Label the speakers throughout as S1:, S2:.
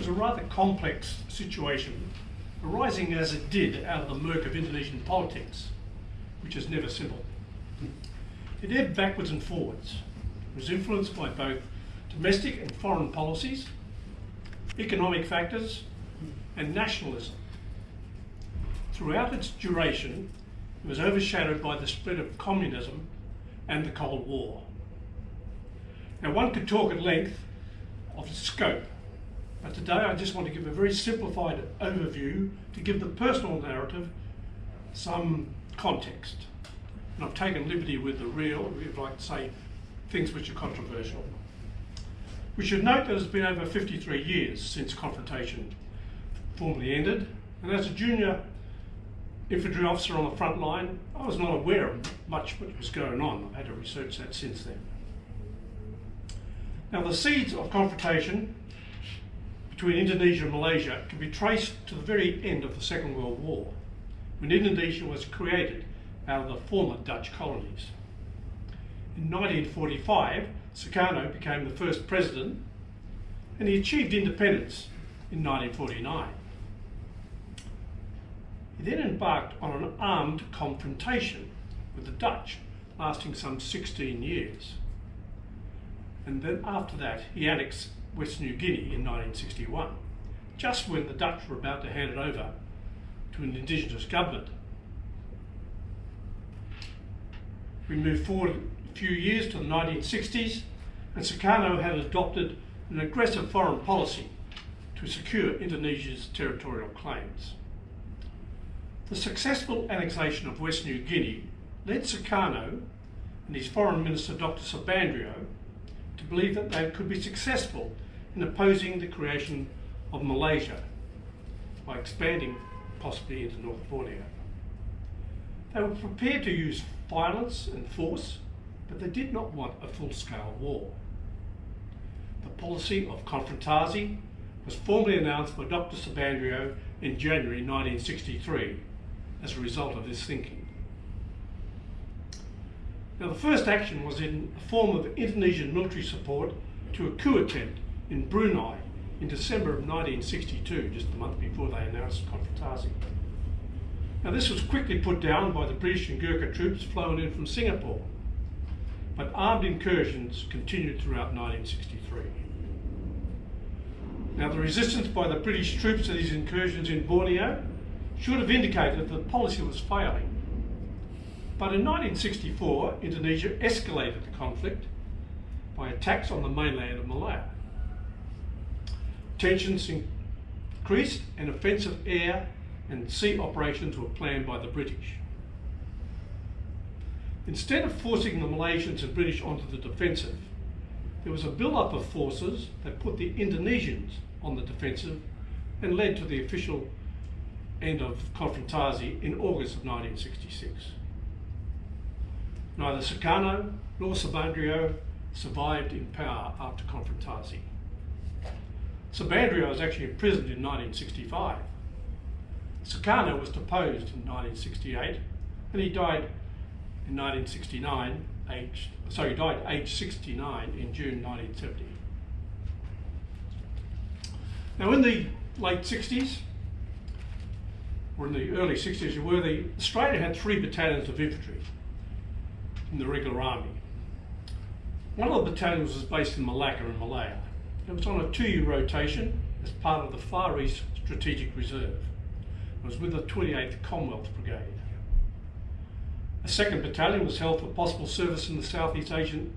S1: was a rather complex situation, arising as it did out of the murk of Indonesian politics, which is never simple. It ebbed backwards and forwards. It was influenced by both domestic and foreign policies, economic factors, and nationalism. Throughout its duration, it was overshadowed by the spread of communism and the Cold War. Now, one could talk at length of its scope, but today I just want to give a very simplified overview to give the personal narrative some context. And I've taken liberty with the real, if you like to say, things which are controversial. We should note that it's been over 53 years since confrontation formally ended, and as a junior infantry officer on the front line, I was not aware of much what was going on. I've had to research that since then. Now, the seeds of confrontation between Indonesia and Malaysia can be traced to the very end of the Second World War, when Indonesia was created out of the former Dutch colonies. In 1945, Sukarno became the first president, and he achieved independence in 1949. He then embarked on an armed confrontation with the Dutch, lasting some 16 years. And then after that, he annexed West New Guinea in 1961, just when the Dutch were about to hand it over to an indigenous government. We move forward a few years to the 1960s, and Sukarno had adopted an aggressive foreign policy to secure Indonesia's territorial claims. The successful annexation of West New Guinea led Sukarno and his foreign minister, Dr. Subandrio, to believe that they could be successful in opposing the creation of Malaysia by expanding possibly into North Borneo. They were prepared to use violence and force, but they did not want a full-scale war. The policy of Konfrontasi was formally announced by Dr. Subandrio in January 1963 as a result of this thinking. Now, the first action was in the form of Indonesian military support to a coup attempt in Brunei in December of 1962, just a month before they announced Konfrontasi. Now, this was quickly put down by the British and Gurkha troops flown in from Singapore, but armed incursions continued throughout 1963. Now, the resistance by the British troops to these incursions in Borneo should have indicated that the policy was failing. But in 1964, Indonesia escalated the conflict by attacks on the mainland of Malaya. Tensions increased and offensive air and sea operations were planned by the British. Instead of forcing the Malaysians and British onto the defensive, there was a build-up of forces that put the Indonesians on the defensive and led to the official end of Konfrontasi in August of 1966. Neither Sukarno nor Subandrio survived in power after Konfrontasi. Subandrio was actually imprisoned in 1965. Sukarno was deposed in 1968, and he died in 1969, he died aged 69 in June 1970. Now, in the late 60s, or in the early 60s, Australia had 3 battalions of infantry in the regular army. One of the battalions was based in Malacca in Malaya. It was on a 2-year rotation as part of the Far East Strategic Reserve. It was with the 28th Commonwealth Brigade. A 2nd battalion was held for possible service in the Southeast Asian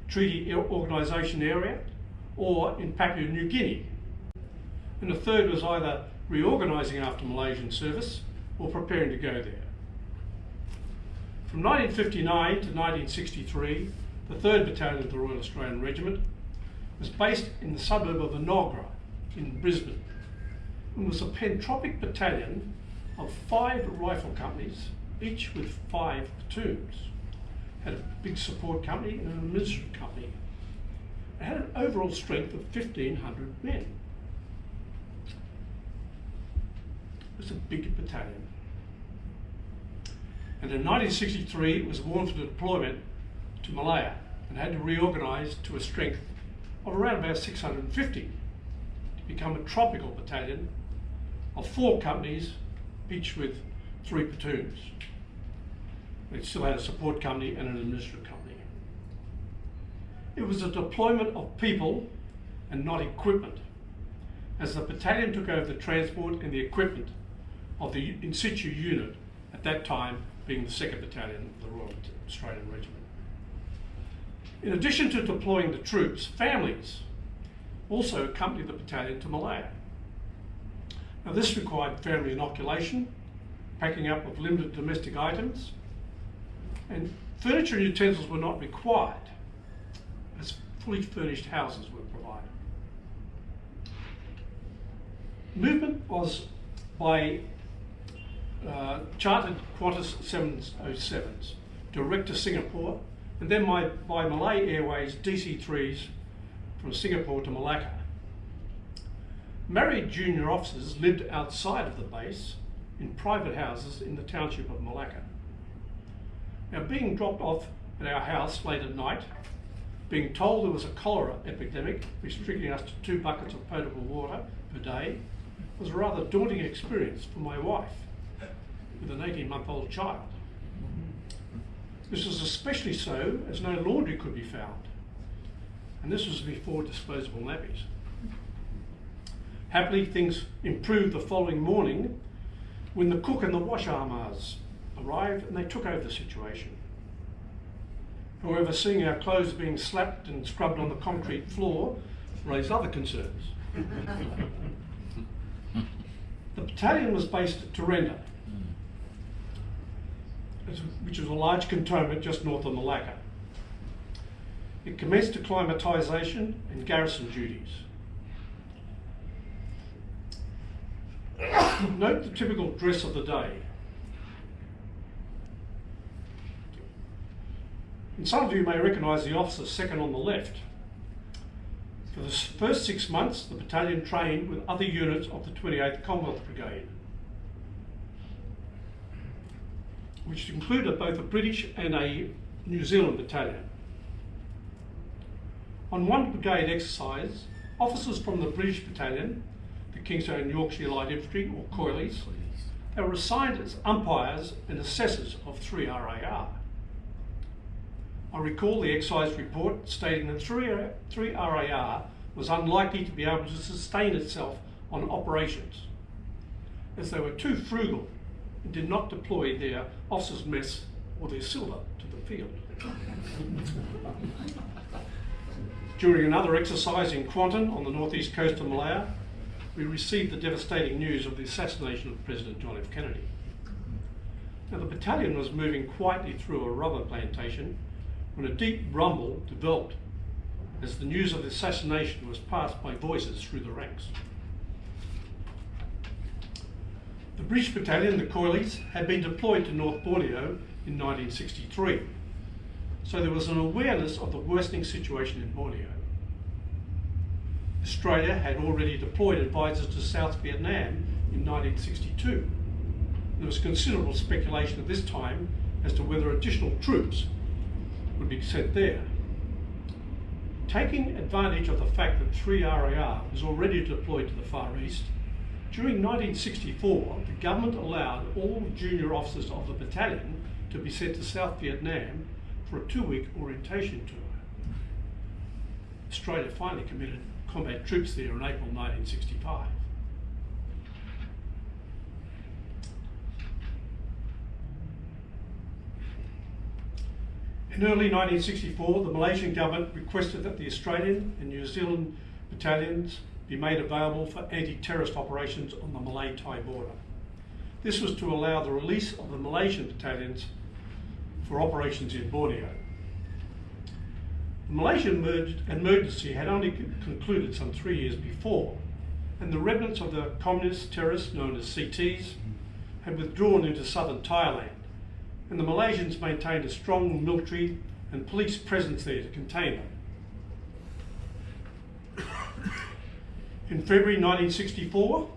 S1: Treaty Organisation area or in Papua New Guinea. And the 3rd was either reorganising after Malaysian service or preparing to go there. From 1959 to 1963, the 3rd Battalion of the Royal Australian Regiment was based in the suburb of Enoggera in Brisbane and was a pentropic battalion of 5 rifle companies, each with 5 platoons. It had a big support company and an administrative company. It had an overall strength of 1,500 men. It was a big battalion. And in 1963, it was warned for deployment to Malaya and had to reorganise to a strength of around about 650 to become a tropical battalion of 4 companies, each with 3 platoons. It still had a support company and an administrative company. It was a deployment of people and not equipment, as the battalion took over the transport and the equipment of the in situ unit, at that time being the 2nd Battalion of the Royal Australian Regiment. In addition to deploying the troops, families also accompanied the battalion to Malaya. Now this required family inoculation, packing up of limited domestic items, and furniture and utensils were not required, as fully furnished houses were provided. Movement was by chartered Qantas 707s direct to Singapore, and then by Malay Airways DC-3s from Singapore to Malacca. Married junior officers lived outside of the base in private houses in the township of Malacca. Now, being dropped off at our house late at night, being told there was a cholera epidemic restricting us to 2 buckets of potable water per day was a rather daunting experience for my wife with an 18-month-old child. This was especially so as no laundry could be found, and this was before disposable nappies. Happily, things improved the following morning when the cook and the washarmars arrived and they took over the situation. However, seeing our clothes being slapped and scrubbed on the concrete floor raised other concerns. The battalion was based at Torrenda, which was a large cantonment just north of Malacca. It commenced acclimatisation and garrison duties. Note the typical dress of the day. And some of you may recognise the officer second on the left. For the first 6 months, the battalion trained with other units of the 28th Commonwealth Brigade, which included both a British and a New Zealand battalion. On one brigade exercise, officers from the British battalion, the Kingstone Yorkshire Light Infantry, or Coilies, they were assigned as umpires and assessors of 3 RAR. I recall the exercise report stating that 3 RAR was unlikely to be able to sustain itself on operations, as they were too frugal and did not deploy their officers' mess or their silver to the field. During another exercise in Quanton on the northeast coast of Malaya, we received the devastating news of the assassination of President John F. Kennedy. Now, the battalion was moving quietly through a rubber plantation when a deep rumble developed as the news of the assassination was passed by voices through the ranks. The British battalion, the Coilies, had been deployed to North Borneo in 1963, so there was an awareness of the worsening situation in Borneo. Australia had already deployed advisors to South Vietnam in 1962. There was considerable speculation at this time as to whether additional troops would be sent there. Taking advantage of the fact that 3 RAR was already deployed to the Far East, during 1964, the government allowed all junior officers of the battalion to be sent to South Vietnam for a 2-week orientation tour. Australia finally committed combat troops there in April 1965. In early 1964, the Malaysian government requested that the Australian and New Zealand battalions be made available for anti-terrorist operations on the Malay-Thai border. This was to allow the release of the Malaysian battalions for operations in Borneo. The Malaysian emergency had only concluded some 3 years before, and the remnants of the communist terrorists known as CTs had withdrawn into southern Thailand, and the Malaysians maintained a strong military and police presence there to contain them. In February 1964,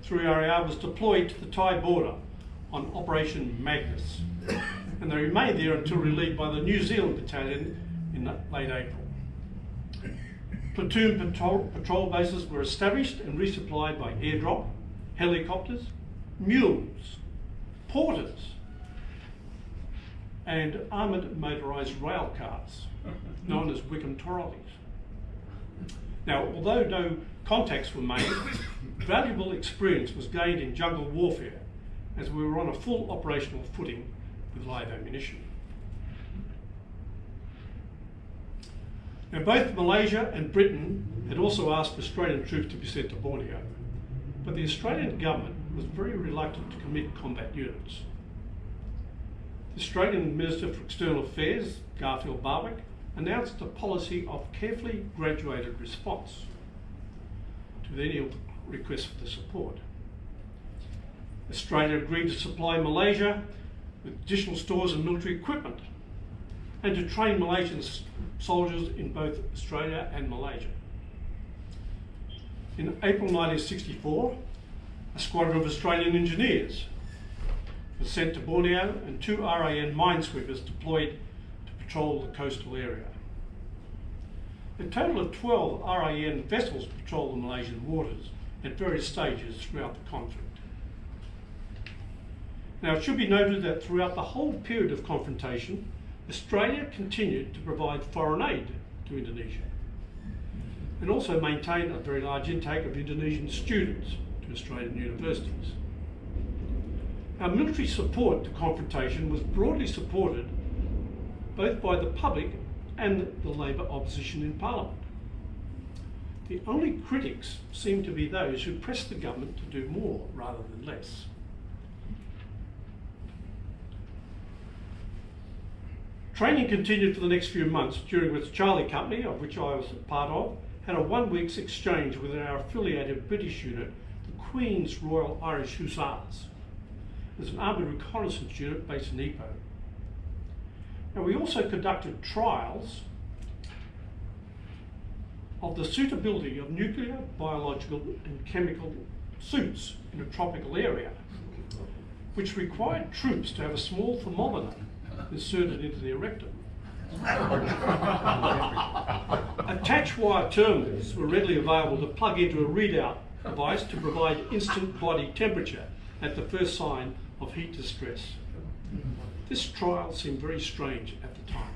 S1: 3 RAR was deployed to the Thai border on Operation Magnus, and they remained there until relieved by the New Zealand battalion in late April. Platoon patrol bases were established and resupplied by airdrop, helicopters, mules, porters, and armoured motorised rail cars, known as Wickham trolleys. Now, although no contacts were made, valuable experience was gained in jungle warfare as we were on a full operational footing with live ammunition. Now, both Malaysia and Britain had also asked Australian troops to be sent to Borneo, but the Australian government was very reluctant to commit combat units. The Australian Minister for External Affairs, Garfield Barwick, announced a policy of carefully graduated response to any of the requests for the support. Australia agreed to supply Malaysia with additional stores and military equipment, and to train Malaysian soldiers in both Australia and Malaysia. In April 1964, a squadron of Australian engineers was sent to Borneo and 2 RAN minesweepers deployed to patrol the coastal area. A total of 12 RAN vessels patrolled the Malaysian waters at various stages throughout the conflict. Now, it should be noted that throughout the whole period of confrontation, Australia continued to provide foreign aid to Indonesia and also maintained a very large intake of Indonesian students to Australian universities. Our military support to confrontation was broadly supported both by the public and the Labor opposition in Parliament. The only critics seemed to be those who pressed the government to do more rather than less. Training continued for the next few months, during which Charlie Company, of which I was a part of, had a 1 week's exchange with our affiliated British unit, the Queen's Royal Irish Hussars. There's an army reconnaissance unit based in Ipoh. And we also conducted trials of the suitability of nuclear, biological and chemical suits in a tropical area, which required troops to have a small thermometer inserted into their rectum. Attach wire terminals were readily available to plug into a readout device to provide instant body temperature at the first sign of heat distress. This trial seemed very strange at the time.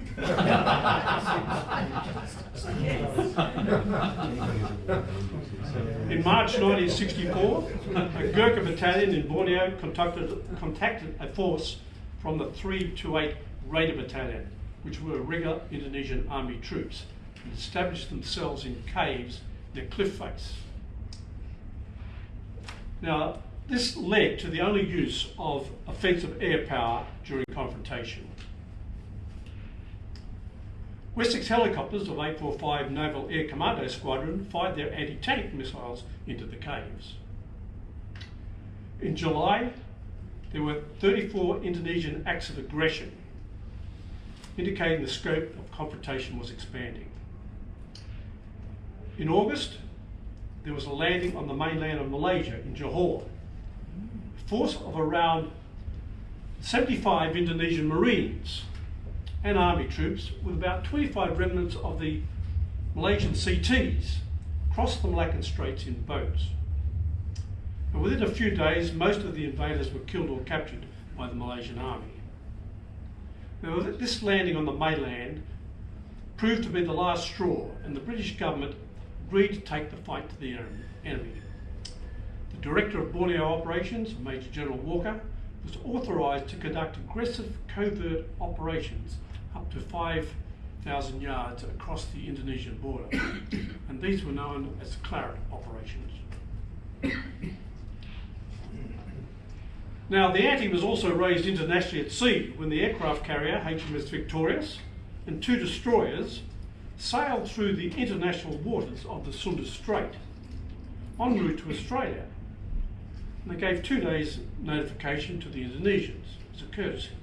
S1: In March 1964, a Gurkha Battalion in Borneo contacted a force from the 328 Raider Battalion, which were regular Indonesian army troops, and established themselves in caves near cliff face. Now, this led to the only use of offensive air power during confrontation. Wessex helicopters of 845 Naval Air Commando Squadron fired their anti-tank missiles into the caves. In July, there were 34 Indonesian acts of aggression, indicating the scope of confrontation was expanding. In August, there was a landing on the mainland of Malaysia in Johor. A force of around 75 Indonesian Marines and army troops, with about 25 remnants of the Malaysian CTs, crossed the Malaccan Straits in boats. And within a few days, most of the invaders were killed or captured by the Malaysian army. Now, this landing on the mainland proved to be the last straw, and the British government agreed to take the fight to the enemy. The Director of Borneo Operations, Major General Walker, was authorised to conduct aggressive covert operations up to 5,000 yards across the Indonesian border, and these were known as Claret operations. Now, the ante was also raised internationally at sea when the aircraft carrier HMS Victorious and 2 destroyers sailed through the international waters of the Sunda Strait en route to Australia. And they gave 2 days notification to the Indonesians as a courtesy.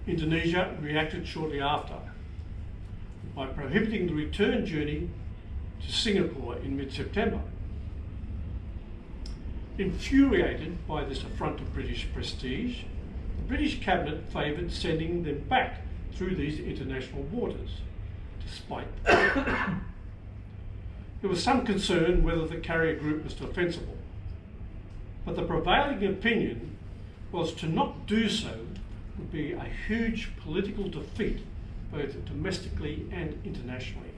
S1: Indonesia reacted shortly after by prohibiting the return journey to Singapore in mid-September. Infuriated by this affront of British prestige, the British cabinet favoured sending them back through these international waters to despite there was some concern whether the carrier group was defensible, but the prevailing opinion was to not do so would be a huge political defeat both domestically and internationally.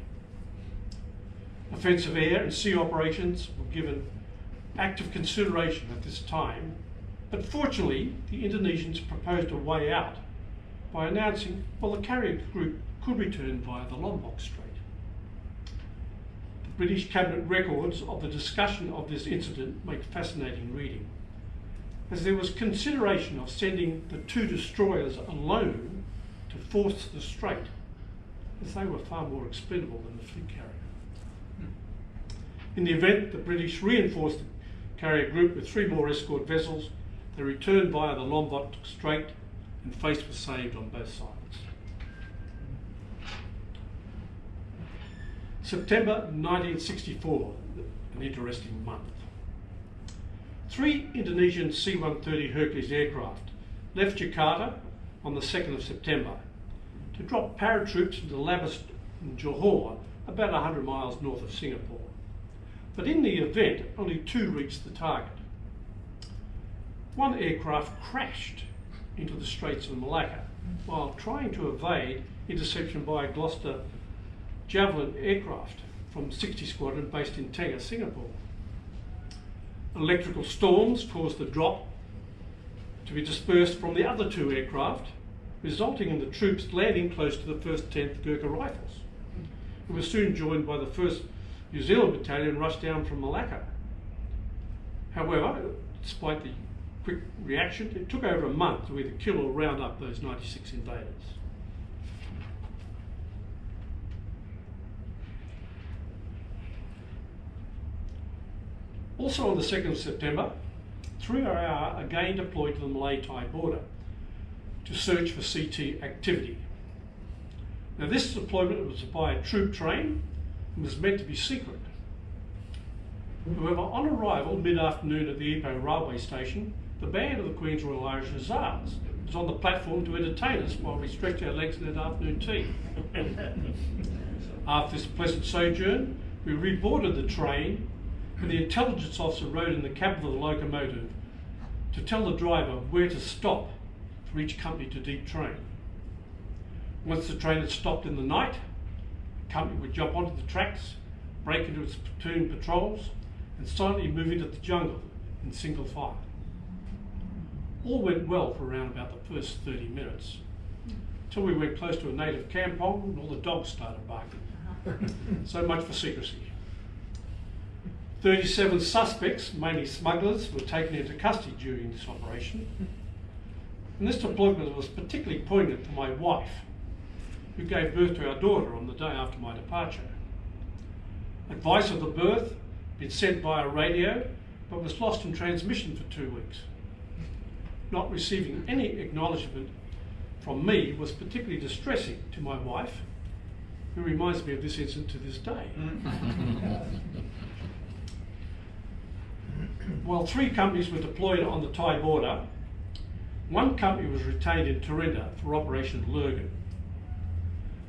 S1: Offensive air and sea operations were given active consideration at this time, but fortunately the Indonesians proposed a way out by announcing, well, the carrier group could return via the Lombok Strait. The British Cabinet records of the discussion of this incident make fascinating reading, as there was consideration of sending the 2 destroyers alone to force the strait, as they were far more expendable than the fleet carrier. In the event the British reinforced the carrier group with 3 more escort vessels, they returned via the Lombok Strait and face was saved on both sides. September 1964, an interesting month. 3 Indonesian C-130 Hercules aircraft left Jakarta on the 2nd of September to drop paratroops into Labas in Johor, about 100 miles north of Singapore. But in the event, only 2 reached the target. One aircraft crashed into the Straits of Malaya while trying to evade interception by a Gloucester Javelin aircraft from 60 Squadron based in Tengah, Singapore. Electrical storms caused the drop to be dispersed from the other 2 aircraft, resulting in the troops landing close to the 1st 10th Gurkha Rifles, who were soon joined by the 1st New Zealand Battalion rushed down from Malacca. However, despite the quick reaction, it took over a month to either kill or round up those 96 invaders. Also on the 2nd of September, 3RR again deployed to the Malay-Thai border to search for CT activity. Now this deployment was by a troop train and was meant to be secret. However, on arrival mid-afternoon at the Ipoh railway station, the band of the Queen's Royal Irish Hussars was on the platform to entertain us while we stretched our legs in our afternoon tea. After this pleasant sojourn, we reboarded the train and the intelligence officer rode in the cabin of the locomotive to tell the driver where to stop for each company to deep train. Once the train had stopped in the night, the company would jump onto the tracks, break into its platoon patrols, and silently move into the jungle in single file. All went well for around about the first 30 minutes, until we went close to a native kampong and all the dogs started barking. So much for secrecy. 37 suspects, mainly smugglers, were taken into custody during this operation. And this deployment was particularly poignant for my wife, who gave birth to our daughter on the day after my departure. Advice of the birth had been sent via radio, but was lost in transmission for 2 weeks. Not receiving any acknowledgement from me was particularly distressing to my wife, who reminds me of this incident to this day. While 3 companies were deployed on the Thai border, 1 company was retained in Tarinda for Operation Lurgan.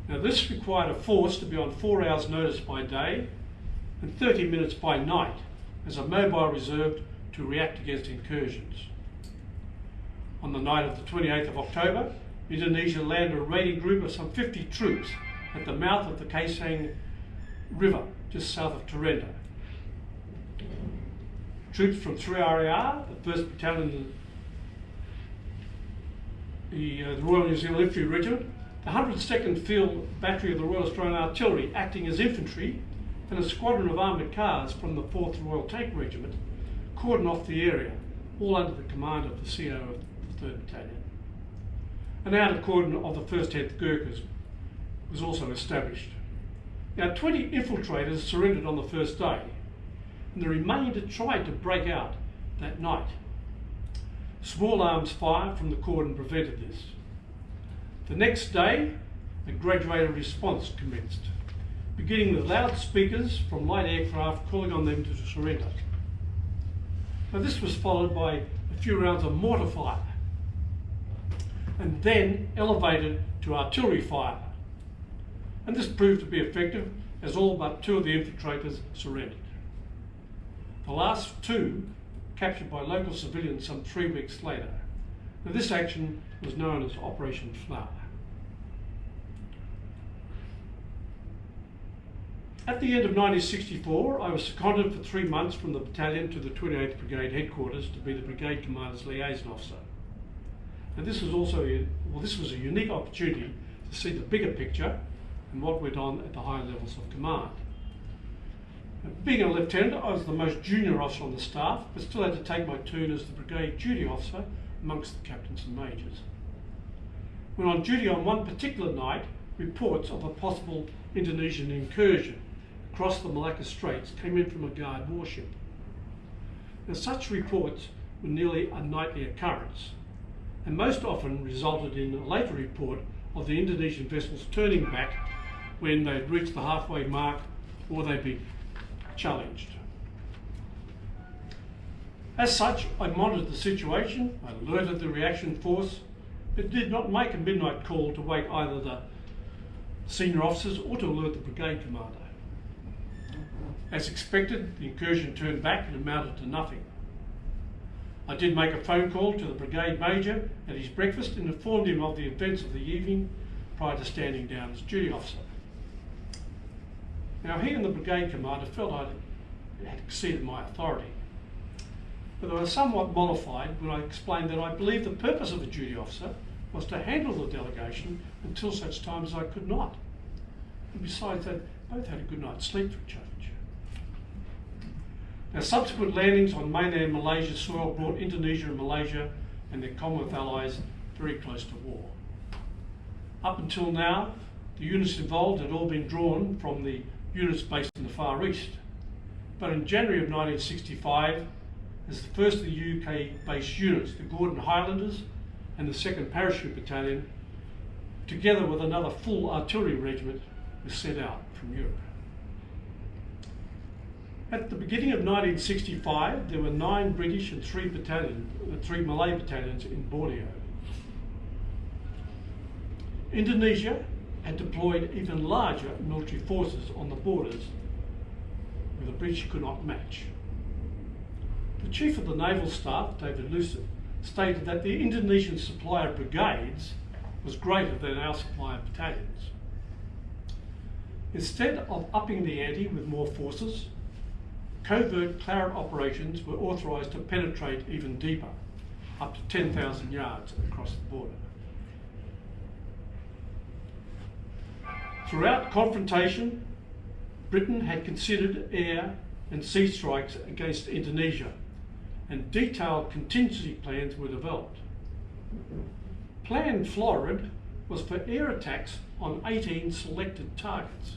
S1: Now this required a force to be on 4 hours notice by day and 30 minutes by night as a mobile reserve to react against incursions. On the night of the 28th of October, Indonesia landed a raiding group of some 50 troops at the mouth of the Kaesang River, just south of Tarinda. Troops from 3RAR, the 1st Battalion, the Royal New Zealand Infantry Regiment, the 102nd Field Battery of the Royal Australian Artillery acting as infantry, and a squadron of armoured cars from the 4th Royal Tank Regiment cordoned off the area, all under the command of the CO of the 3rd Battalion. An outer cordon of the 1st 10th Gurkhas was also established. Now 20 infiltrators surrendered on the first day, and the remainder tried to break out that night. Small arms fire from the cordon prevented this. The next day, a graduated response commenced, beginning with loudspeakers from light aircraft calling on them to surrender. Now this was followed by a few rounds of mortar fire, and then elevated to artillery fire. and this proved to be effective as all but 2 of the infiltrators surrendered. The last 2 captured by local civilians some 3 weeks later. Now, this action was known as Operation Flower. At the end of 1964, I was seconded for 3 months from the battalion to the 28th Brigade headquarters to be the brigade commander's liaison officer. And this was a unique opportunity to see the bigger picture and what went on at the higher levels of command. Now, being a lieutenant, I was the most junior officer on the staff, but still had to take my turn as the brigade duty officer amongst the captains and majors. When on duty on one particular night, reports of a possible Indonesian incursion across the Malacca Straits came in from a guard warship. Now, such reports were nearly a nightly occurrence, and most often resulted in a later report of the Indonesian vessels turning back when they'd reached the halfway mark or they'd be challenged. As such, I monitored the situation, I alerted the reaction force, but did not make a midnight call to wake either the senior officers or to alert the brigade commander. As expected, the incursion turned back and amounted to nothing. I did make a phone call to the brigade major at his breakfast and informed him of the events of the evening prior to standing down as duty officer. Now, he and the brigade commander felt I had exceeded my authority, but they were somewhat mollified when I explained that I believed the purpose of a duty officer was to handle the delegation until such time as I could not. And besides, they both had a good night's sleep for a change. Now, subsequent landings on mainland Malaysia soil brought Indonesia and Malaysia and their Commonwealth allies very close to war. Up until now, the units involved had all been drawn from the units based in the Far East. But in January of 1965, as the first of the UK-based units, the Gordon Highlanders and the 2nd Parachute Battalion, together with another full artillery regiment, was sent out from Europe. At the beginning of 1965, there were 9 British and 3 Malay battalions in Borneo. Indonesia had deployed even larger military forces on the borders, where the British could not match. The Chief of the Naval Staff, David Lucid, stated that the Indonesian supply of brigades was greater than our supply of battalions. Instead of upping the ante with more forces, covert Claret operations were authorised to penetrate even deeper, up to 10,000 yards across the border. Throughout confrontation, Britain had considered air and sea strikes against Indonesia, and detailed contingency plans were developed. Plan Florid was for air attacks on 18 selected targets.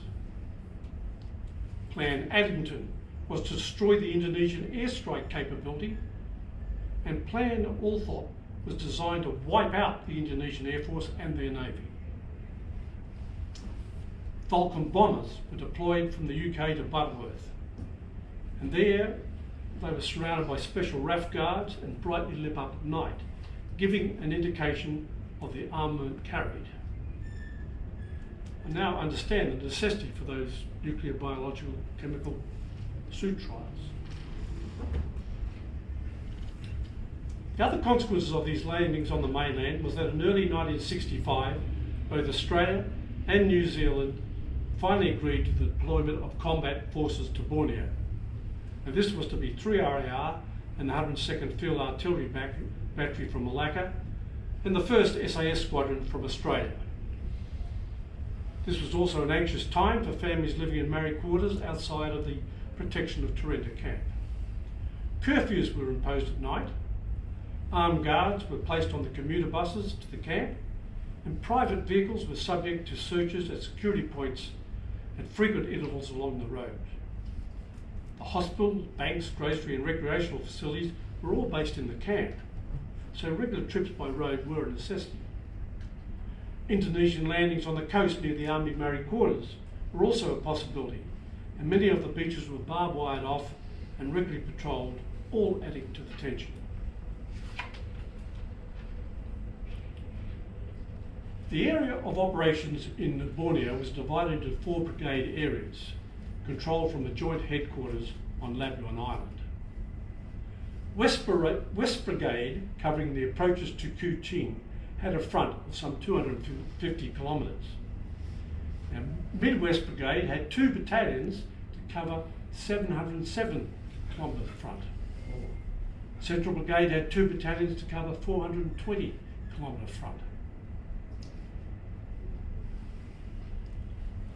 S1: Plan Addington was to destroy the Indonesian airstrike capability, and Plan Althorp was designed to wipe out the Indonesian Air Force and their Navy. Vulcan bombers were deployed from the UK to Butterworth, and there they were surrounded by special RAF guards and brightly lit up at night, giving an indication of the armament carried. I now understand the necessity for those nuclear, biological, chemical suit trials. The other consequences of these landings on the mainland was that in early 1965, both Australia and New Zealand finally agreed to the deployment of combat forces to Borneo. And this was to be 3 RAR and the 102nd Field Artillery Battery from Malacca, and the 1st SAS Squadron from Australia. This was also an anxious time for families living in married quarters outside of the protection of Tarinta camp. Curfews were imposed at night, armed guards were placed on the commuter buses to the camp, and private vehicles were subject to searches at security points at frequent intervals along the road. The hospitals, banks, grocery and recreational facilities were all based in the camp, so regular trips by road were a necessity. Indonesian landings on the coast near the army married quarters were also a possibility, and many of the beaches were barbed wired off and regularly patrolled, all adding to the tension. The area of operations in Borneo was divided into 4 brigade areas, controlled from the joint headquarters on Labuan Island. West Brigade, covering the approaches to Kuching, had a front of some 250 kilometres. And Midwest Brigade had 2 battalions to cover 707 kilometre front. Central Brigade had 2 battalions to cover 420 kilometre front.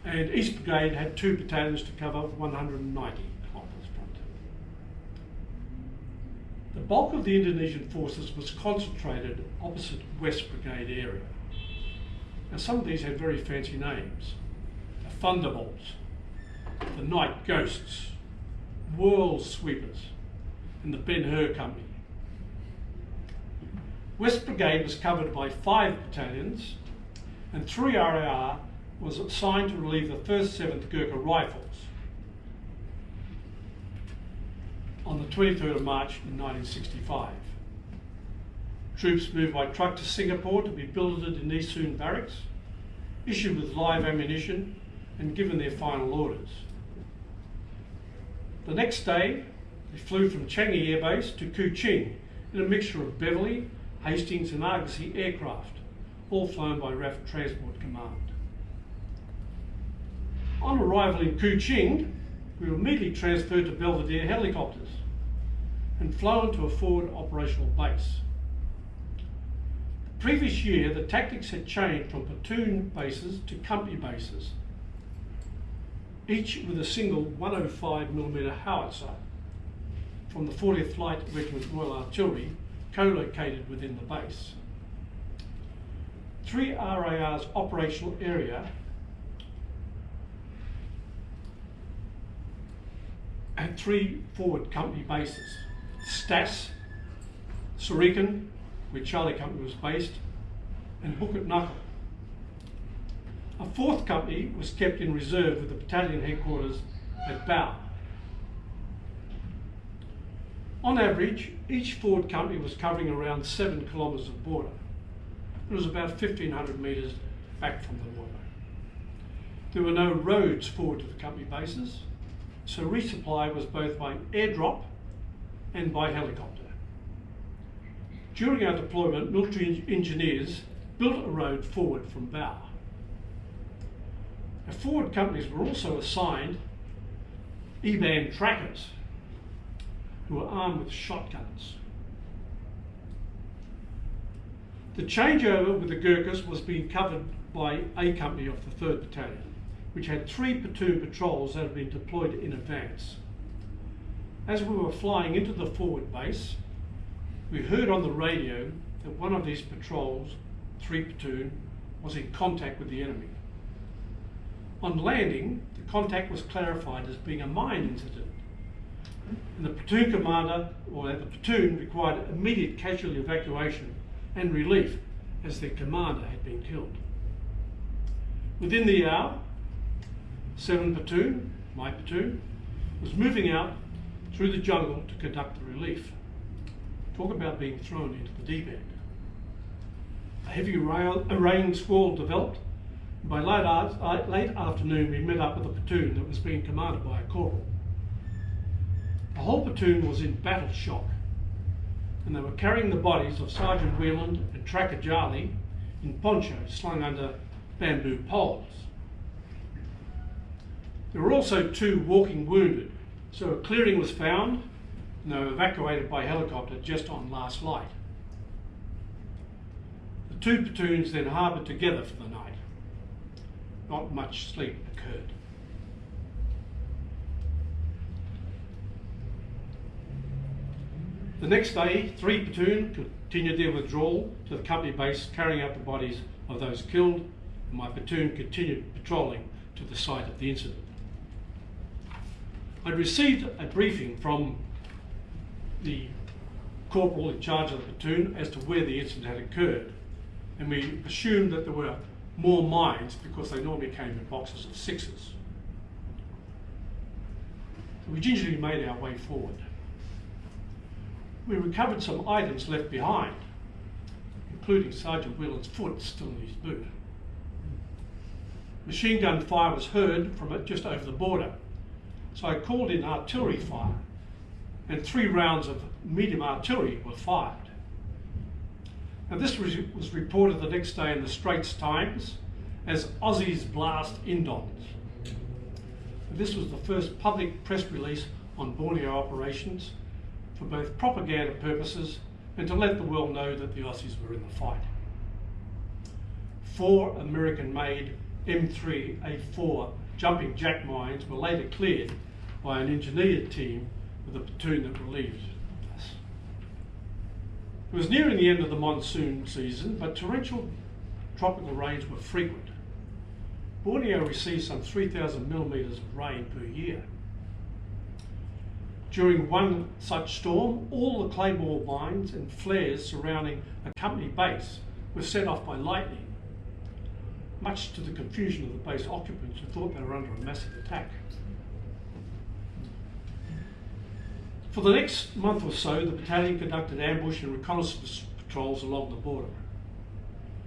S1: And East Brigade had 2 battalions to cover 190 kilometres front. The bulk of the Indonesian forces was concentrated opposite West Brigade area. Now some of these had very fancy names. The Thunderbolts, the Night Ghosts, World Sweepers, and the Ben-Hur Company. West Brigade was covered by 5 battalions, and 3 RAR was assigned to relieve the 1st 7th Gurkha Rifles on the 23rd of March in 1965. Troops moved by truck to Singapore to be billeted in Nee Soon barracks, issued with live ammunition, and given their final orders. The next day, they flew from Changi Air Base to Kuching in a mixture of Beverley, Hastings and Argosy aircraft, all flown by RAF Transport Command. On arrival in Kuching, we were immediately transferred to Belvedere helicopters and flown to a forward operational base. The previous year, the tactics had changed from platoon bases to company bases, each with a single 105mm howitzer from the 40th Light Regiment Royal Artillery co-located within the base. 3 RAR's operational area had 3 forward company bases: Stas, Surikan, where Charlie Company was based, and Bukit Nakul. A 4th company was kept in reserve with the battalion headquarters at Bao. On average, each forward company was covering around 7 kilometres of border. It was about 1,500 metres back from the water. There were no roads forward to the company bases, so resupply was both by airdrop and by helicopter. During our deployment, military engineers built a road forward from Bao. Our forward companies were also assigned E-band trackers who were armed with shotguns. The changeover with the Gurkhas was being covered by A Company of the 3rd Battalion, which had 3 platoon patrols that had been deployed in advance. As we were flying into the forward base, we heard on the radio that one of these patrols, 3 platoon, was in contact with the enemy. On landing, the contact was clarified as being a mine incident, and the platoon commander, or the platoon, required immediate casualty evacuation and relief as their commander had been killed. Within the hour, 7 Platoon, my platoon, was moving out through the jungle to conduct the relief. Talk about being thrown into the deep end. A heavy rain squall developed, and by late afternoon we met up with a platoon that was being commanded by a corporal. The whole platoon was in battle shock, and they were carrying the bodies of Sergeant Wheeland and Tracker Jarley in ponchos slung under bamboo poles. There were also 2 walking wounded, so a clearing was found and they were evacuated by helicopter just on last light. The 2 platoons then harboured together for the night. Not much sleep occurred. The next day, 3 platoon continued their withdrawal to the company base, carrying out the bodies of those killed, and my platoon continued patrolling to the site of the incident. I received a briefing from the corporal in charge of the platoon as to where the incident had occurred, and we assumed that there were more mines because they normally came in boxes of 6s. So we gingerly made our way forward. We recovered some items left behind, including Sergeant Wheeland's foot still in his boot. machine gun fire was heard from just over the border. So I called in artillery fire, and 3 rounds of medium artillery were fired. Now this was reported the next day in the Straits Times as Aussies blast Indons. This was the first public press release on Borneo operations for both propaganda purposes and to let the world know that the Aussies were in the fight. 4 American-made M3A4 jumping jack mines were later cleared by an engineered team with a platoon that relieved us. It was nearing the end of the monsoon season, but torrential tropical rains were frequent. Borneo received some 3,000 millimetres of rain per year. During one such storm, all the claymore mines and flares surrounding a company base were set off by lightning, much to the confusion of the base occupants who thought they were under a massive attack. For the next month or so, the battalion conducted ambush and reconnaissance patrols along the border.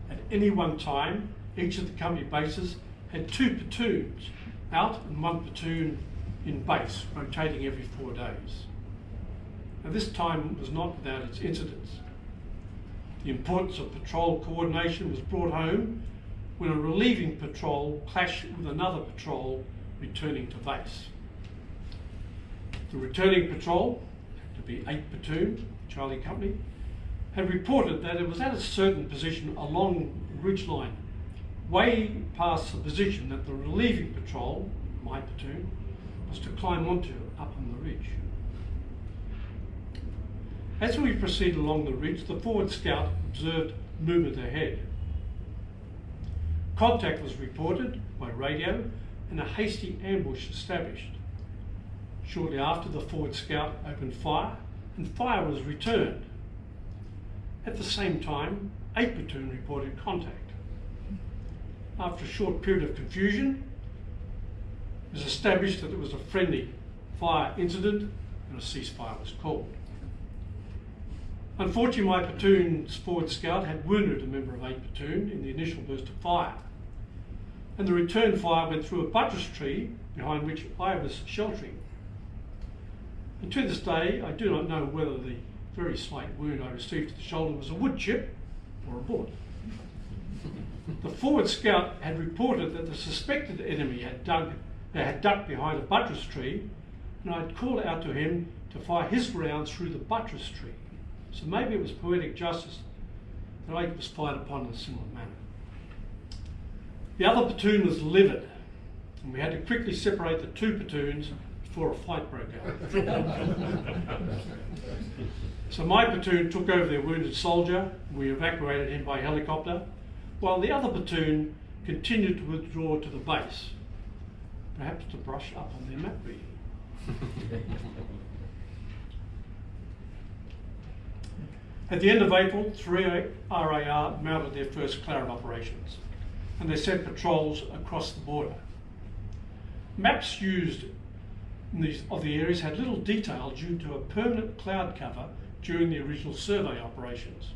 S1: At any one time, each of the company bases had 2 platoons out and 1 platoon in base, rotating every 4 days. Now this time was not without its incidents. The importance of patrol coordination was brought home when a relieving patrol clashed with another patrol returning to base. The returning patrol, to be 8 platoon, Charlie Company, had reported that it was at a certain position along the ridge line, way past the position that the relieving patrol, my platoon, was to climb onto up on the ridge. As we proceeded along the ridge, the forward scout observed movement ahead. Contact was reported by radio and a hasty ambush established. Shortly after, the forward scout opened fire and fire was returned. At the same time, 8 platoon reported contact. After a short period of confusion, it was established that it was a friendly fire incident and a ceasefire was called. Unfortunately, my platoon's forward scout had wounded a member of 8 platoon in the initial burst of fire, and the return fire went through a buttress tree behind which I was sheltering. And to this day, I do not know whether the very slight wound I received to the shoulder was a wood chip or a bullet. The forward scout had reported that the suspected enemy had ducked behind a buttress tree, and I had called out to him to fire his rounds through the buttress tree. So maybe it was poetic justice that I was fired upon in a similar manner. The other platoon was livid, and we had to quickly separate the 2 platoons before a fight broke out. So my platoon took over their wounded soldier. We evacuated him by helicopter, while the other platoon continued to withdraw to the base, perhaps to brush up on their map reading. At the end of April, 3 RAR mounted their first Claret operations, and they sent patrols across the border. Maps used of the areas had little detail due to a permanent cloud cover during the original survey operations.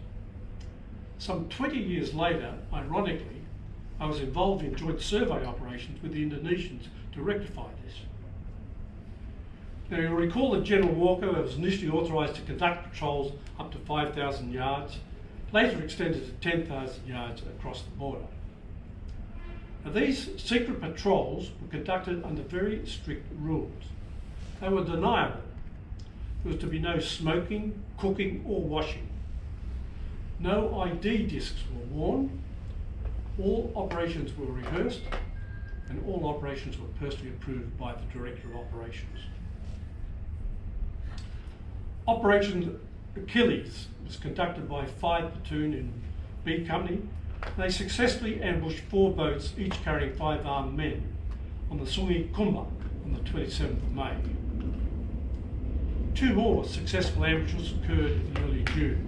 S1: Some 20 years later, ironically, I was involved in joint survey operations with the Indonesians to rectify this. Now you'll recall that General Walker was initially authorised to conduct patrols up to 5,000 yards, later extended to 10,000 yards across the border. Now these secret patrols were conducted under very strict rules. They were deniable. There was to be no smoking, cooking or washing. No ID discs were worn. All operations were rehearsed, and all operations were personally approved by the Director of Operations. Operation Achilles was conducted by 5 platoon in B Company. They successfully ambushed 4 boats, each carrying 5 armed men, on the Sungai Kumba on the 27th of May. 2 more successful ambushes occurred in early June.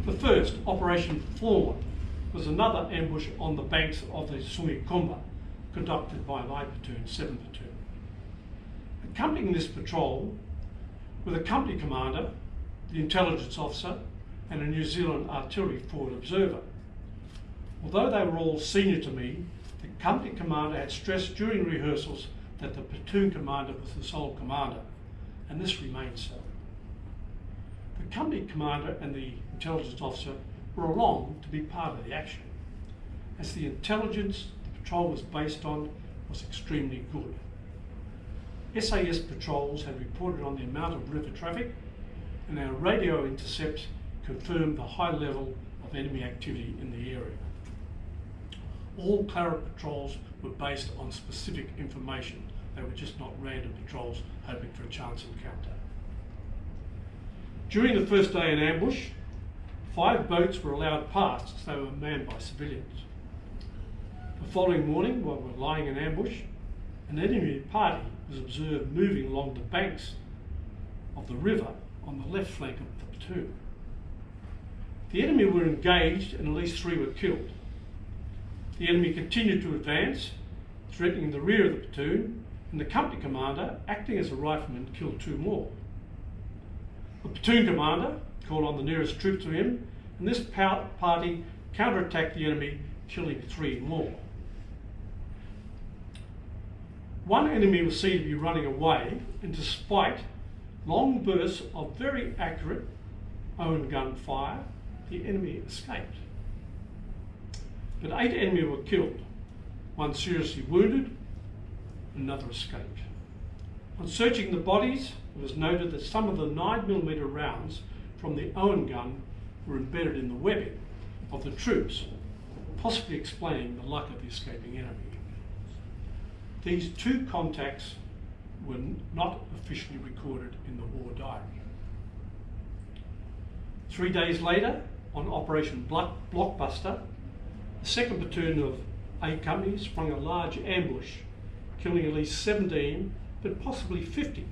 S1: The first, Operation Fawn, was another ambush on the banks of the Sungai Kumba, conducted by my platoon, 7 Platoon. Accompanying this patrol were the company commander, the intelligence officer, and a New Zealand artillery forward observer. Although they were all senior to me, The company commander had stressed during rehearsals that the platoon commander was the sole commander, and this remained so. The company commander and the intelligence officer were along to be part of the action, as the intelligence the patrol was based on was extremely good. SAS patrols had reported on the amount of river traffic, and our radio intercepts confirmed the high level of enemy activity in the area. All Claret patrols were based on specific information. They were just not random patrols hoping for a chance encounter. During the first day in ambush, 5 boats were allowed past as they were manned by civilians. The following morning, while we were lying in ambush, an enemy party was observed moving along the banks of the river on the left flank of the platoon. The enemy were engaged and at least 3 were killed. The enemy continued to advance, threatening the rear of the platoon, and the company commander, acting as a rifleman, killed 2 more. The platoon commander called on the nearest troops to him, and this party counterattacked the enemy, killing 3 more. One enemy was seen to be running away, and despite long bursts of very accurate own gun fire, the enemy escaped. But 8 enemy were killed, 1 seriously wounded, another escaped. On searching the bodies, it was noted that some of the 9mm rounds from the Owen gun were embedded in the webbing of the troops, possibly explaining the luck of the escaping enemy. These 2 contacts were not officially recorded in the war diary. 3 days later, on Operation Blockbuster, the 2nd platoon of A Company sprung a large ambush, killing at least 17, but possibly 50.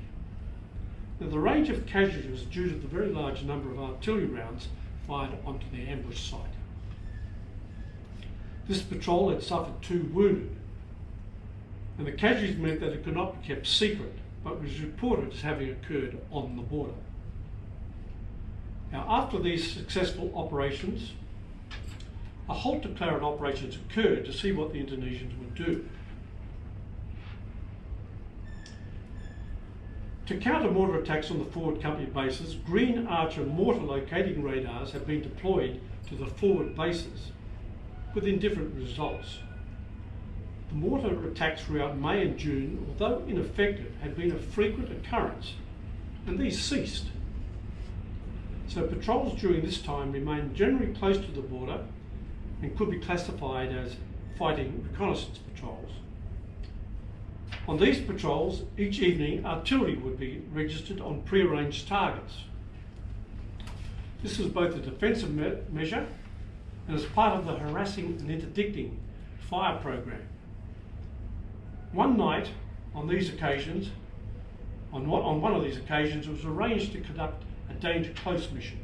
S1: Now, the range of casualties was due to the very large number of artillery rounds fired onto the ambush site. This patrol had suffered 2 wounded, and the casualties meant that it could not be kept secret, but was reported as having occurred on the border. Now, after these successful operations, a halt to Claret operations occurred to see what the Indonesians would do. To counter mortar attacks on the forward company bases, Green Archer mortar locating radars have been deployed to the forward bases, with indifferent results. The mortar attacks throughout May and June, although ineffective, had been a frequent occurrence, and these ceased. So patrols during this time remained generally close to the border and could be classified as fighting reconnaissance patrols. On these patrols, each evening artillery would be registered on pre-arranged targets. This was both a defensive measure and as part of the harassing and interdicting fire program. One night on one of these occasions, it was arranged to conduct a danger close mission.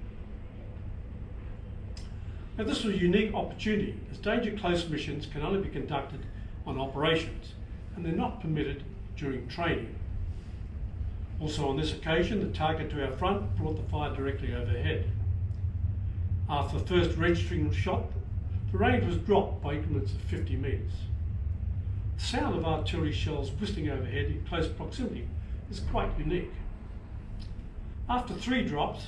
S1: Now, this was a unique opportunity, as danger close missions can only be conducted on operations, and they're not permitted during training. Also on this occasion, the target to our front brought the fire directly overhead. After the first registering shot, the range was dropped by increments of 50 metres. The sound of artillery shells whistling overhead in close proximity is quite unique. After 3 drops,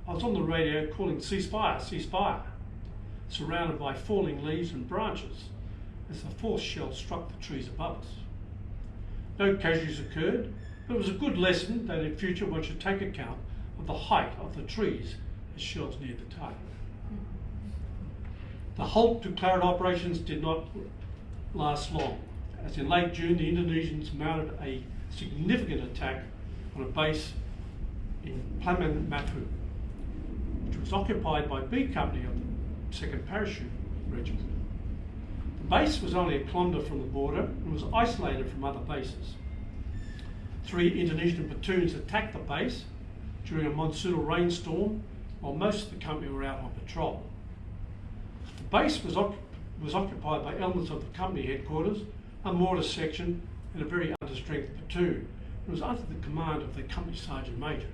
S1: I was on the radio calling ceasefire, ceasefire, surrounded by falling leaves and branches as the 4th shell struck the trees above us. No casualties occurred, but it was a good lesson that in future one should take account of the height of the trees as shells neared the target. The halt to Claret operations did not last long, as in late June the Indonesians mounted a significant attack on a base in Platoon, which was occupied by B Company of the 2nd Parachute Regiment. The base was only a kilometre from the border and was isolated from other bases. 3 Indonesian platoons attacked the base during a monsoonal rainstorm while most of the company were out on patrol. The base was occupied by elements of the company headquarters, a mortar section and a very understrength platoon. It was under the command of the company sergeant major.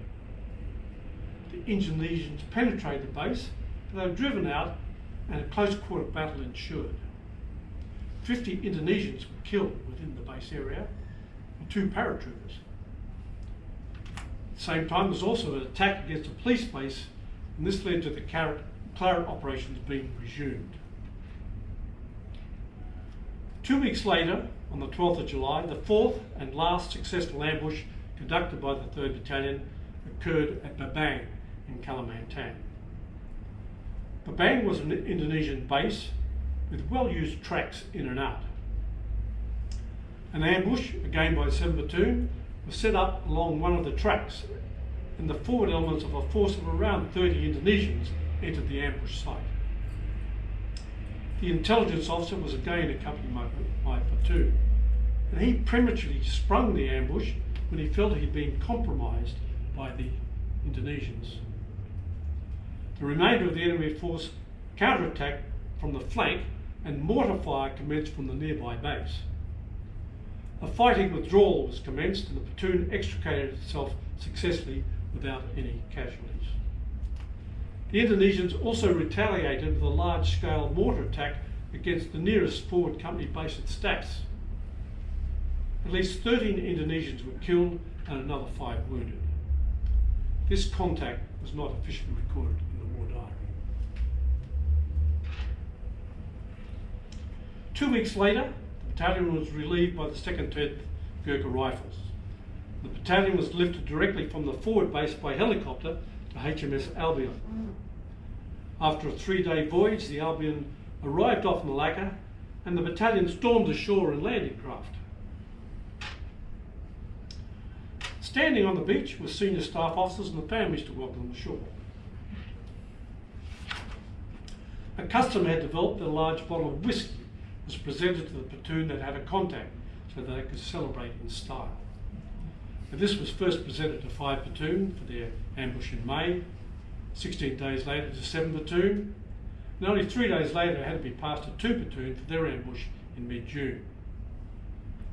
S1: The Indonesians penetrated the base, but they were driven out and a close quarter battle ensued. 50 Indonesians were killed within the base area and 2 paratroopers. At the same time, there was also an attack against a police base, and this led to the Claret operations being resumed. 2 weeks later, on the 12th of July, the 4th and last successful ambush conducted by the 3rd Battalion occurred at Babang in Kalimantan. Babang was an Indonesian base with well-used tracks in and out. An ambush, again by the 7th Platoon, was set up along one of the tracks, and the forward elements of a force of around 30 Indonesians entered the ambush site. The intelligence officer was again accompanied by my platoon, and he prematurely sprung the ambush when he felt he'd been compromised by the Indonesians. The remainder of the enemy force counterattacked from the flank, and mortar fire commenced from the nearby base. A fighting withdrawal was commenced, and the platoon extricated itself successfully without any casualties. The Indonesians also retaliated with a large-scale mortar attack against the nearest forward company base at Stats. At least 13 Indonesians were killed and another 5 wounded. This contact was not officially recorded in the war diary. 2 weeks later, the battalion was relieved by the 2nd 10th Gurkha Rifles. The battalion was lifted directly from the forward base by helicopter to HMS Albion. After a 3-day voyage, the Albion arrived off Malaya, and the battalion stormed ashore in landing craft. Standing on the beach were senior staff officers and the families to welcome them ashore. A custom had developed that a large bottle of whiskey was presented to the platoon that had a contact so that they could celebrate in style. And this was first presented to 5 Platoon for their ambush in May, 16 days later to 7 Platoon, and only 3 days later it had to be passed to 2 Platoon for their ambush in mid-June.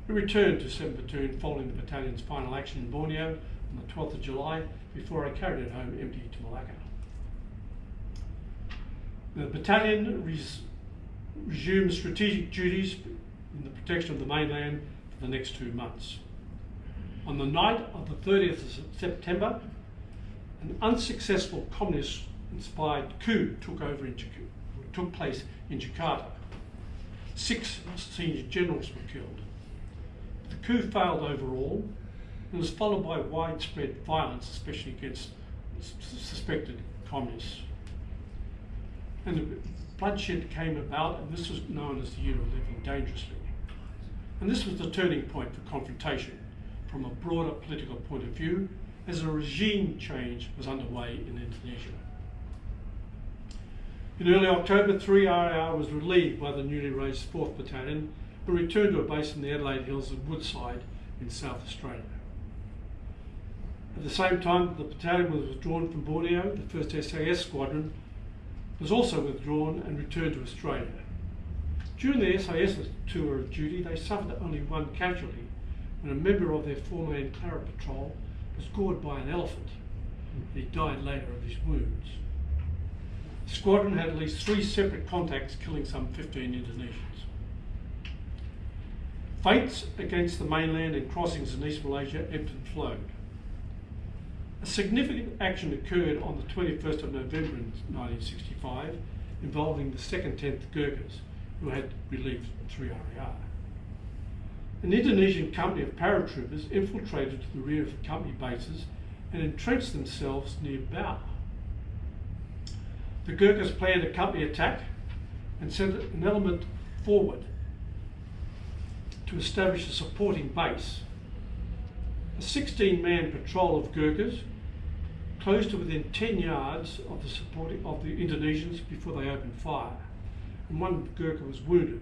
S1: We returned to 7 Platoon following the battalion's final action in Borneo on the 12th of July before I carried it home empty to Malaya. The battalion resumed strategic duties in the protection of the mainland for the next 2 months. On the night of the 30th of September, an unsuccessful communist-inspired coup took place in Jakarta. 6 senior generals were killed. The coup failed overall and was followed by widespread violence, especially against suspected communists. And the bloodshed came about, and this was known as the Year of Living Dangerously. And this was the turning point for confrontation from a broader political point of view, as a regime change was underway in Indonesia. In early October, 3RR was relieved by the newly raised 4th Battalion and returned to a base in the Adelaide Hills of Woodside in South Australia. At the same time, the battalion was withdrawn from Borneo. The 1st SAS Squadron was also withdrawn and returned to Australia. During the SAS tour of duty, they suffered only 1 casualty when a member of their 4-man Claret patrol was gored by an elephant. He died later of his wounds. The squadron had at least 3 separate contacts, killing some 15 Indonesians. Feints against the mainland and crossings in East Malaysia ebbed and flowed. A significant action occurred on the 21st of November in 1965 involving the 2nd 10th Gurkhas, who had relieved 3RAR. An Indonesian company of paratroopers infiltrated to the rear of the company bases and entrenched themselves near Bau. The Gurkhas planned a company attack and sent an element forward to establish a supporting base. A 16-man patrol of Gurkhas closed to within 10 yards of the Indonesians before they opened fire, and 1 Gurkha was wounded.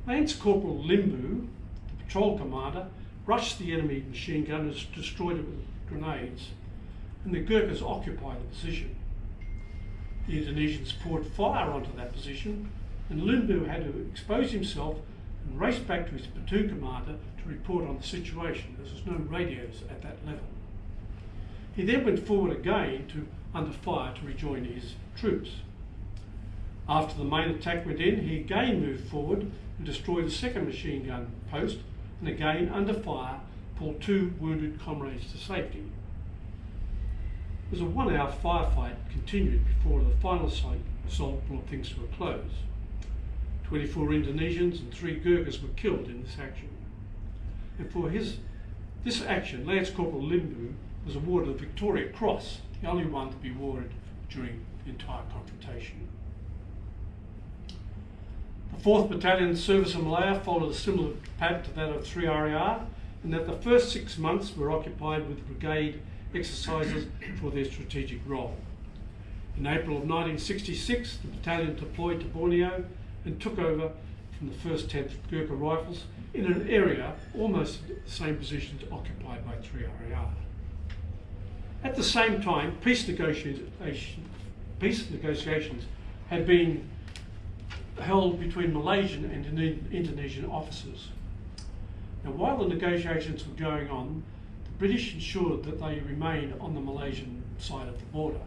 S1: Lance Corporal Limbu, the patrol commander, rushed the enemy machine gun and destroyed it with grenades, and the Gurkhas occupied the position. The Indonesians poured fire onto that position, and Limbu had to expose himself and race back to his platoon commander to report on the situation. There was no radios at that level. He then went forward again under fire to rejoin his troops. After the main attack went in, he again moved forward and destroyed a second machine gun post, and again under fire pulled 2 wounded comrades to safety. It was a 1-hour firefight continued before the final assault brought things to a close. 24 Indonesians and 3 Gurkhas were killed in this action. And for this action, Lance Corporal Limbu was awarded the Victoria Cross, the only one to be awarded during the entire confrontation. The 4th Battalion service in Malaya followed a similar pattern to that of 3RAR, in that the first 6 months were occupied with brigade exercises for their strategic role. In April of 1966, the battalion deployed to Borneo and took over from the 1st 10th Gurkha Rifles in an area almost the same positions occupied by 3RAR. At the same time, peace negotiations had been held between Malaysian and Indonesian officers. Now, while the negotiations were going on, the British ensured that they remained on the Malaysian side of the border,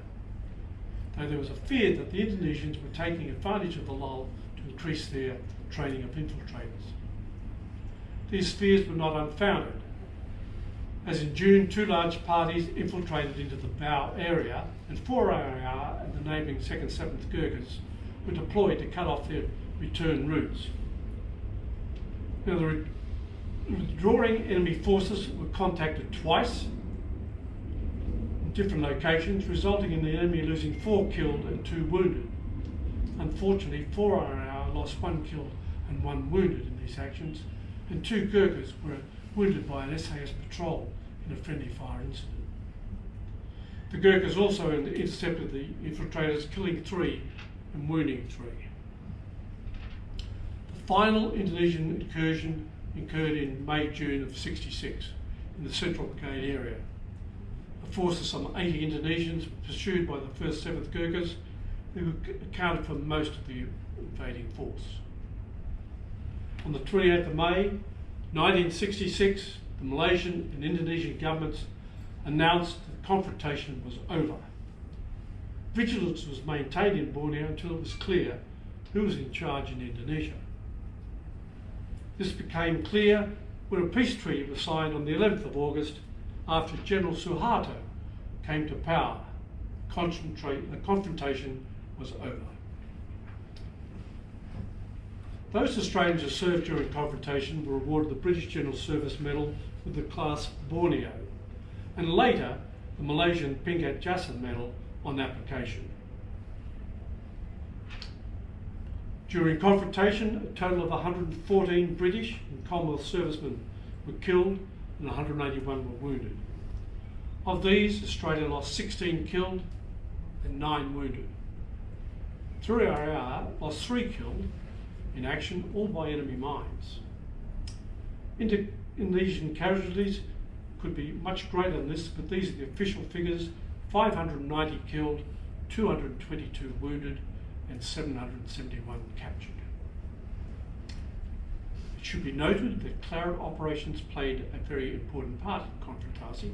S1: though there was a fear that the Indonesians were taking advantage of the lull to increase their training of infiltrators. These fears were not unfounded, as in June 2 large parties infiltrated into the Bao area, and 4RAR and the neighbouring 2nd 7th Gurkhas were deployed to cut off their return routes. Now, the withdrawing enemy forces were contacted twice in different locations, resulting in the enemy losing 4 killed and 2 wounded. Unfortunately, 4RAR lost 1 killed and 1 wounded in these actions, and 2 Gurkhas were wounded by an SAS patrol in a friendly fire incident. The Gurkhas also intercepted the infiltrators, killing 3 and wounding 3. The final Indonesian incursion occurred in May-June of '66 in the Central Brigade area. A force of some 80 Indonesians were pursued by the 1st 7th Gurkhas, who accounted for most of the invading force. On the 28th of May 1966, the Malaysian and Indonesian governments announced that confrontation was over. Vigilance was maintained in Borneo until it was clear who was in charge in Indonesia. This became clear when a peace treaty was signed on the 11th of August after General Suharto came to power. The confrontation was over. Those Australians who served during confrontation were awarded the British General Service Medal with the class Borneo, and later the Malaysian Pingat Jasa Medal on application. During confrontation, a total of 114 British and Commonwealth servicemen were killed and 181 were wounded. Of these, Australia lost 16 killed and 9 wounded. 3RAR lost 3 killed in action, all by enemy mines. Indonesian casualties could be much greater than this, but these are the official figures: 590 killed, 222 wounded, and 771 captured. It should be noted that Claret operations played a very important part in Konfrontasi,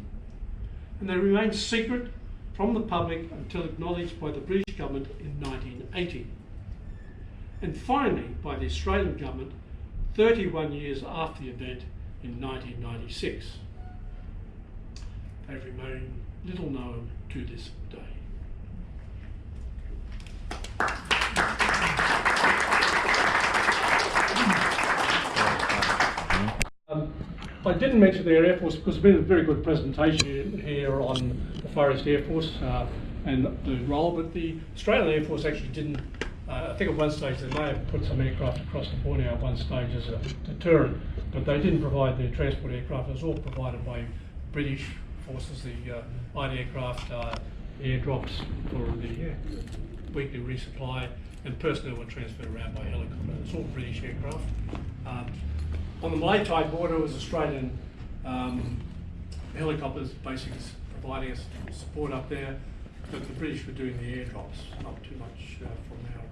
S1: and they remained secret from the public until acknowledged by the British government in 1980, and finally by the Australian government 31 years after the event in 1996. They remain little known to this day. I didn't mention the Air Force because it's been a very good presentation here on the Forest Air Force and the role, but the Australian Air Force actually didn't. I think at one stage they may have put some aircraft across the Borneo at one stage as a deterrent, but they didn't provide their transport aircraft. It was all provided by British forces, the light aircraft, airdrops for the weekly resupply, and personnel were transferred around by helicopter. It's all British aircraft. On the Malaya border was Australian helicopters basically providing us support up there, but the British were doing the airdrops, not too much from our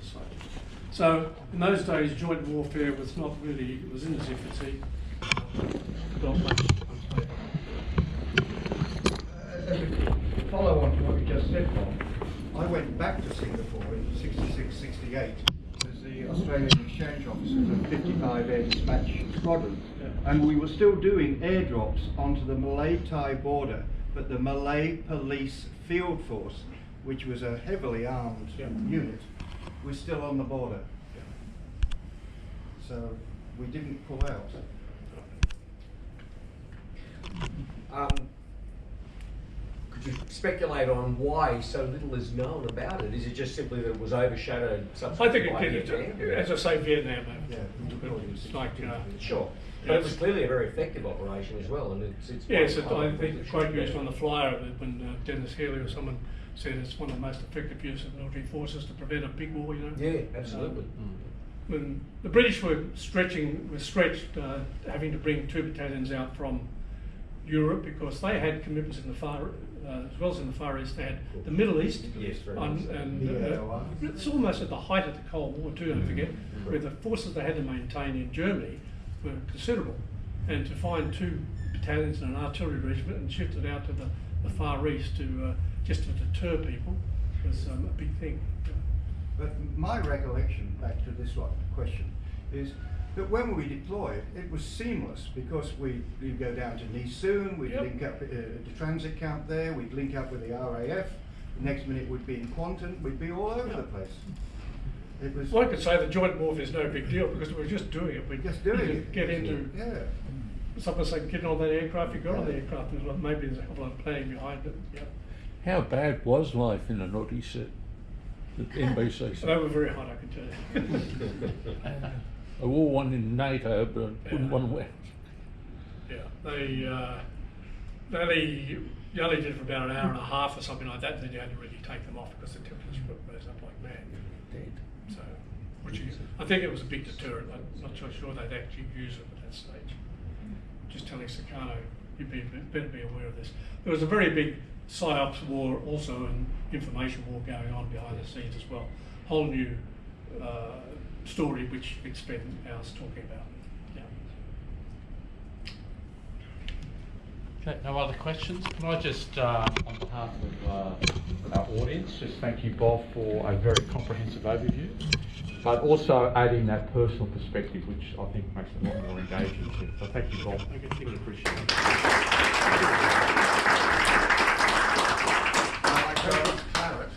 S1: society. So in those days, joint warfare was not really, it was in its infancy. Not much unstable.
S2: As a follow on to what you just said, Bob, I went back to Singapore in '66 1968 as the Australian Exchange Officers of 55 Air Dispatch Squadron. And we were still doing airdrops onto the Malay-Thai border, but the Malay Police Field Force, which was a heavily armed unit, was still on the border. So we didn't pull out.
S3: Could you speculate on why so little is known about it? Is it just simply that it was overshadowed
S1: I
S3: subsequently
S1: think
S3: by
S1: it
S3: Vietnam?
S1: did, as I say, Vietnam.
S2: Yeah,
S1: It's like,
S3: Sure. But it was clearly a very effective operation as well, and it's
S1: yes,
S3: one
S1: I think the
S3: that
S1: quote
S3: should
S1: used
S3: be.
S1: on the flyer when Dennis Healey or someone said it's one of the most effective use of military forces to prevent a big war, you know.
S3: Yeah, absolutely.
S1: When the British were stretched, having to bring 2 battalions out from Europe because they had commitments in the far, as well as in the Far East. They had the Middle East,
S3: Yes, very
S1: and,
S3: much.
S1: and it's almost at the height of the Cold War too. Don't forget, where the forces they had to maintain in Germany were considerable, and to find 2 battalions and an artillery regiment and shift it out to the Far East to just to deter people was a big thing.
S2: But my recollection, back to this question, is that when we deployed, it was seamless because we'd go down to Nee Soon, we'd link up at the transit camp there, we'd link up with the RAF, the next minute we'd be in Quanton, we'd be all over the place. It was.
S1: Well, I could say the joint warfare is no big deal because we were just doing it. We
S2: Just doing
S1: could
S2: it.
S1: get into.
S2: Yeah.
S1: Someone saying get on that aircraft, you got on the aircraft. There's maybe there's a couple of planning behind it. Yeah.
S4: How bad was life in the naughty set at NBC?
S1: So they were very hot, I can tell you.
S4: I wore one in NATO, but I wouldn't want to wear.
S1: Yeah, you only did it for about an hour and a half or something like that, and then you had to really take them off because the temperature rose up like mad. So, I think it was a big deterrent. I'm not so sure they'd actually use it at that stage. Just telling Sukarno, you better be aware of this. There was a very big PSYOPs war also and information war going on behind the scenes as well. Whole new story which we'd spend hours talking about. Yeah.
S5: Okay, no other questions? Can I just, on behalf of our audience, just thank you, Bob, for a very comprehensive overview, but also adding that personal perspective, which I think makes it a lot more engaging too. So thank you, Bob. Really appreciate it.
S2: I Claret.